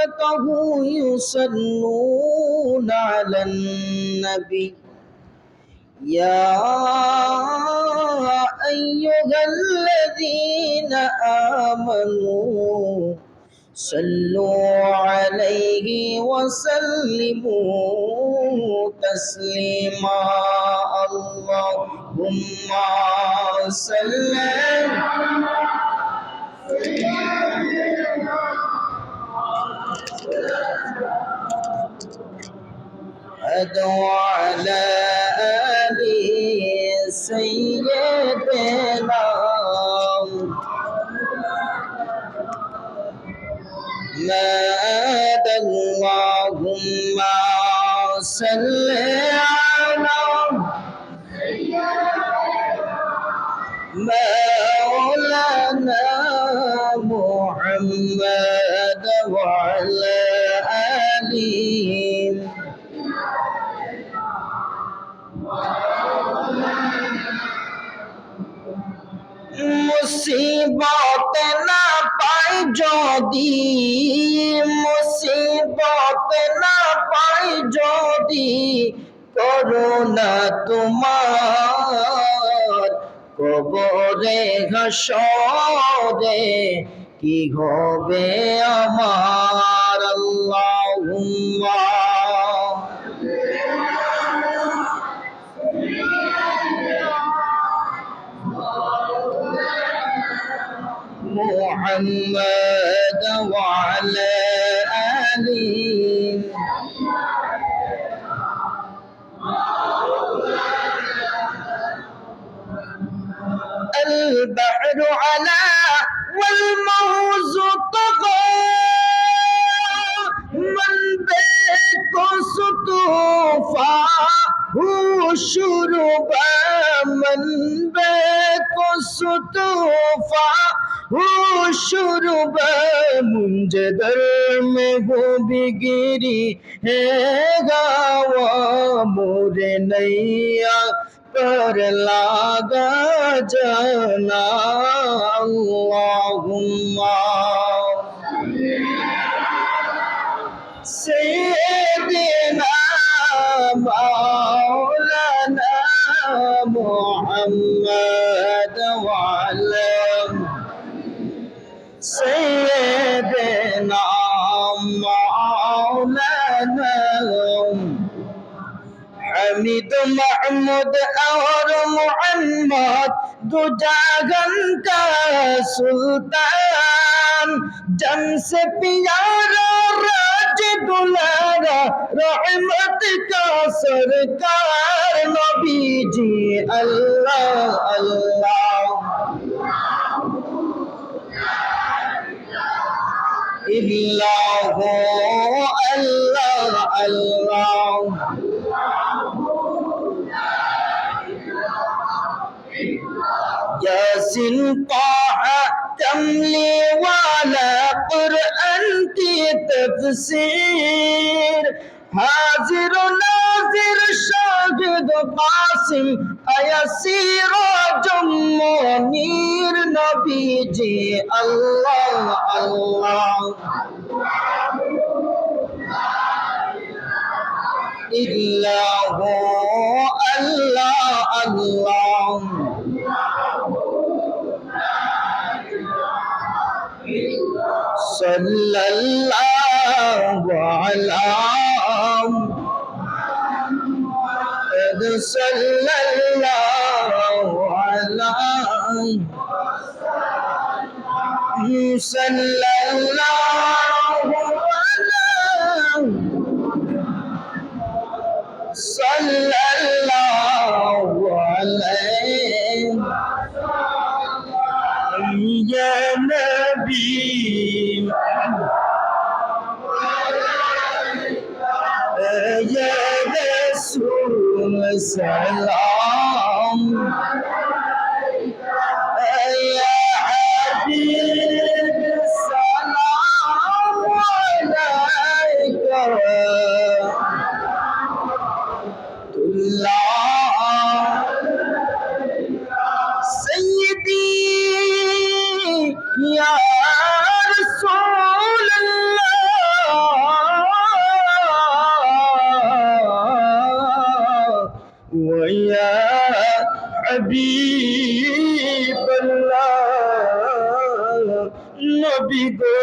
وملائكته يصلون على النبي يا أيها الذين آمنوا صلوا عليه وسلموا تسليما اللهم صل وعلى آل سيدنا ماد اللهم صل على مولانا محمد وعلى آله মুসিবত না পাই যদি মুসিবত না পাই যদি করুণা তোমার কবরে হাসরে কি হবে আমার আল্লাহুম্মা محمد وعلى آله البحر على والموز طغى من بكو سطوفا هو شربا من بكو سطوفا هو شربا منجدر میں ہو بگری ہے گاوا مور نیا پر لاگا جانا اللہم سیدنا مولانا محمد وعلى سیدنا مولانا حمید محمود اور محمد دو جہان کا سلطان جن سے پیارا راج دلارا رحمت کا سرکار نبی جی اللہ اللہ اللہ اللہ اللہ یاسین طه تملی والا قرآن کی تفسیر حاضر و ناظر شاہد و قاسم ایسیر و منیر نبی جی اللہ اللہ اللہ اللہ اللہ صلی اللہ علیہ صلی اللہ علیہ صلی اللہ صلی اللہ علیہ یا نبی یا رسول سلام یا حبیب سلام علیکہ سیدی یا رسول اللہ হাবিবাল্লাহ নবী গো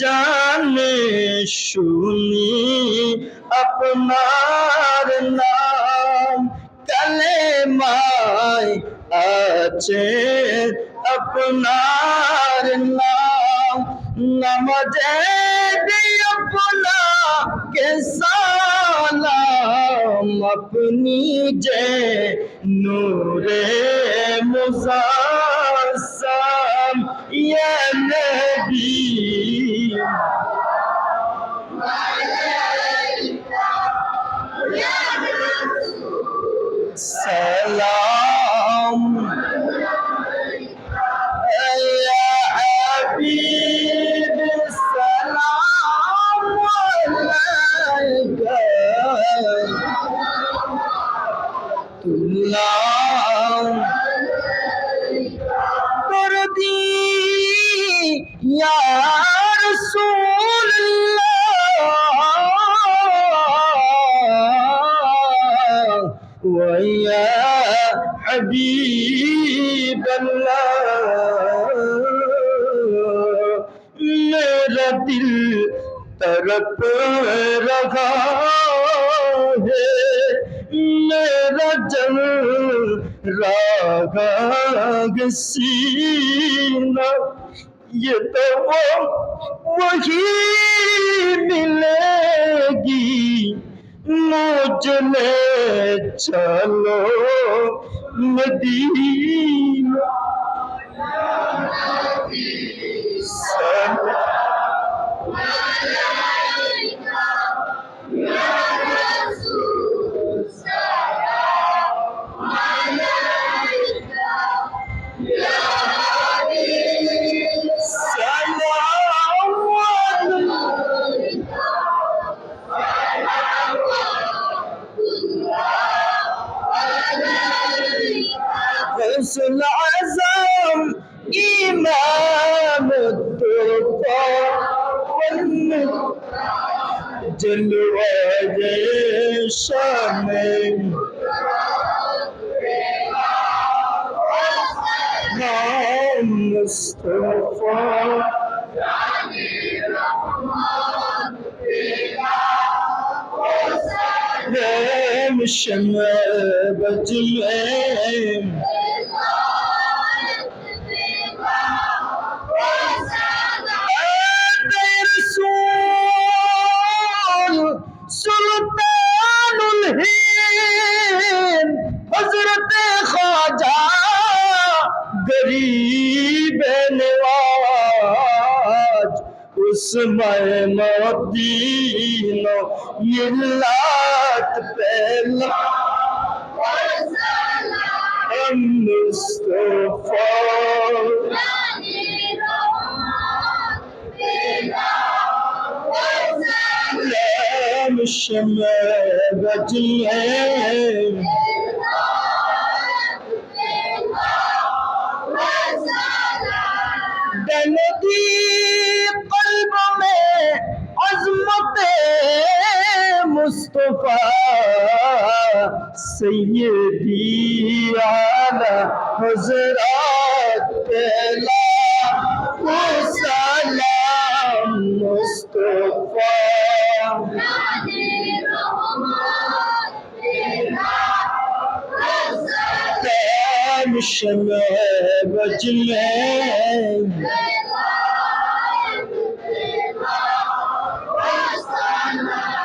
জানে শুনি আপনার নাম কালেমায় আছে আপনার নাম नमजे अपना के सालाम अपनी जे नूरे मुज़स्सम या नबी सलाम या हबीब सलाम अलैका तुल्लाह कर दी या रसूल अल्लाह व या हबीब अल्लाह मेरा दिल तड़प रहा है मेरा जल रहा सीना ये तो वही मिलेगी मुझ में चलो मदीना गौसुल आज़म इमाम तुर्का जलवा शाम मुस्तफा शम्मा बजलें सुल्तानुल हिंद हजरत ख्वाजा गरीब नवाज उस्माए मदीना मिल्लत पहला मुस्तफा शम्मा बजलें डलती कल्ब में अज़मत मुस्तफा सैयदी आला हज़रत पहला सलाम मुस्तफा शम्मा बजलें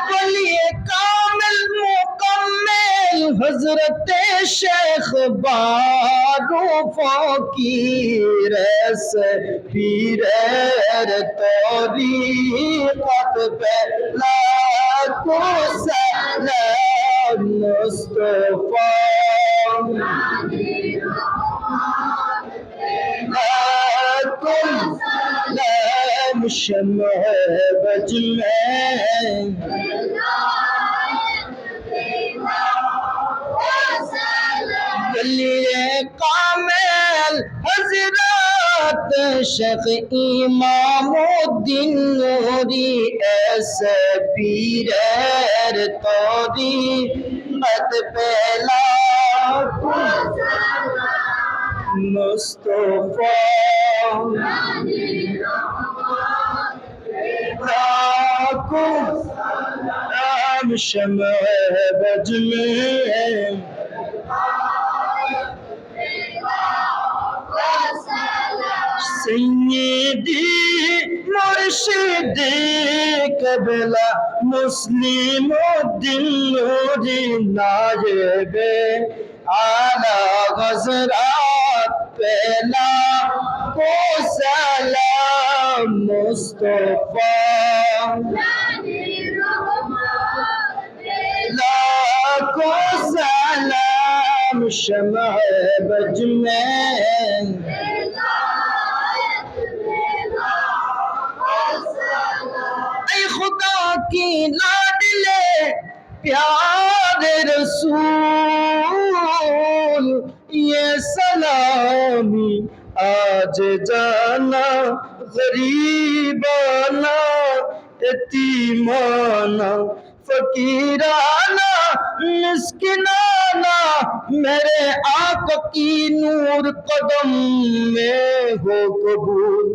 वली कामिल मुकम्मिल हजरत शेख बारूफों की रस पीर तौरीक़त पे लाखो सलाम मुस्तफा शम्मा बजलें वली कामिल हज़रत शेख इमामुद्दीन नूरी ऐसे पीर तौरीक़त पे मुस्तफा लाखों सलाम शम्अ बज में सैयदी मुर्शिद कबला मुस्लिमुद्दीन नूरी नायबे आला हज़रात पहला को सलाम मुस्तफा लाखों सलाम शम्अ बज में ऐ खुदा की लाडले प्यारे रसूल ये सलामी आज जाना गरीबाना यतीमाना फकीराना मिस्किनाना मेरे आका की नूर कदम में हो कबूल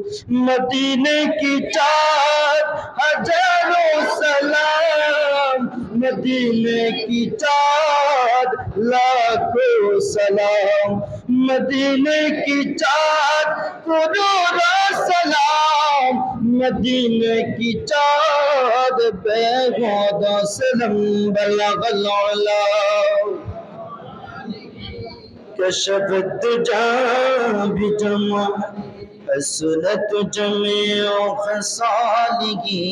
मदीने की चार हजारों सलाम मदीने की चार लाखों सलाम मदीने की चार करोड़ों सलाम मदीने की चार बेगौदा सलम बलगल उला कशफत जा बिजमा असनत जमीओ खसालिगी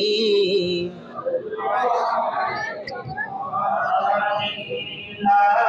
ला